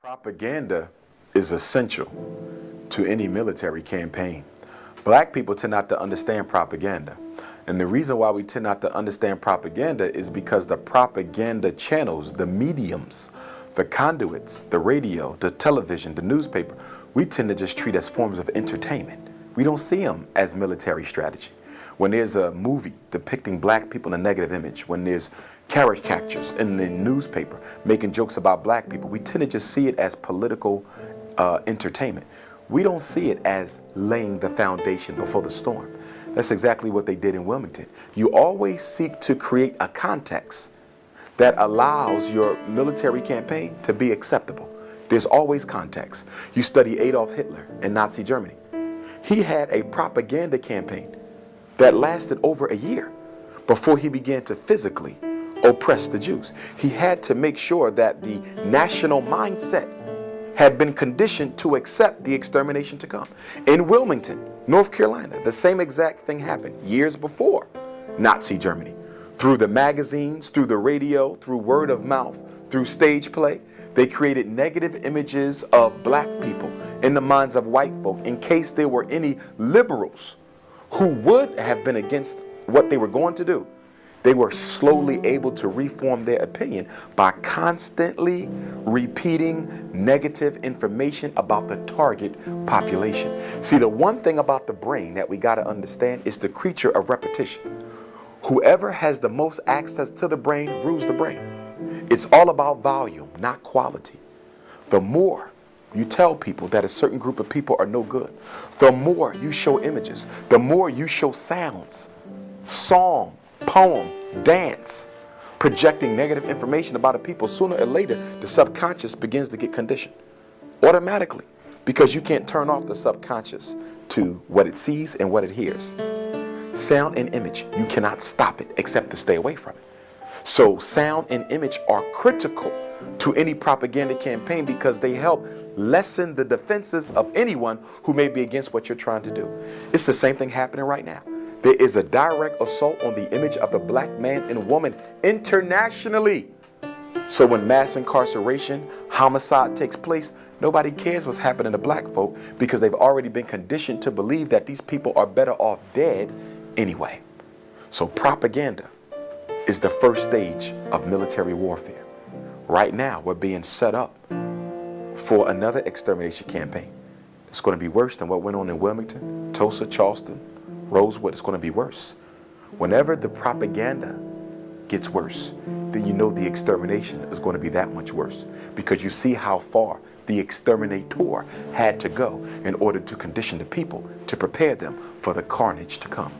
Propaganda is essential to any military campaign. Black people tend not to understand propaganda. And the reason why we tend not to understand propaganda is because the propaganda channels, the mediums, the conduits, the radio, the television, the newspaper, we tend to just treat as forms of entertainment. We don't see them as military strategy. When there's a movie depicting black people in a negative image, when there's caricatures in the newspaper making jokes about black people, we tend to just see it as political entertainment. We don't see it as laying the foundation before the storm. That's exactly what they did in Wilmington. You always seek to create a context that allows your military campaign to be acceptable. There's always context. You study Adolf Hitler in Nazi Germany. He had a propaganda campaign that lasted over a year before he began to physically oppress the Jews. He had to make sure that the national mindset had been conditioned to accept the extermination to come. In Wilmington, North Carolina, the same exact thing happened years before Nazi Germany. Through the magazines, through the radio, through word of mouth, through stage play, they created negative images of black people in the minds of white folk in case there were any liberals who would have been against what they were going to do. They were slowly able to reform their opinion by constantly repeating negative information about the target population. See, the one thing about the brain that we got to understand is the creature of repetition. Whoever has the most access to the brain rules the brain. It's all about volume, not quality. The more you tell people that a certain group of people are no good, the more you show images, the more you show sounds, song, poem, dance, projecting negative information about a people, sooner or later the subconscious begins to get conditioned automatically, because you can't turn off the subconscious to what it sees and what it hears. Sound and image, you cannot stop it except to stay away from it. So sound and image are critical to any propaganda campaign because they help lessen the defenses of anyone who may be against what you're trying to do. It's the same thing happening right now. There is a direct assault on the image of the black man and woman internationally. So when mass incarceration, homicide takes place, nobody cares what's happening to black folk because they've already been conditioned to believe that these people are better off dead anyway. So propaganda is the first stage of military warfare. Right now, we're being set up for another extermination campaign. It's going to be worse than what went on in Wilmington, Tulsa, Charleston, Rosewood. It's going to be worse. Whenever the propaganda gets worse, then you know the extermination is going to be that much worse, because you see how far the exterminator had to go in order to condition the people to prepare them for the carnage to come.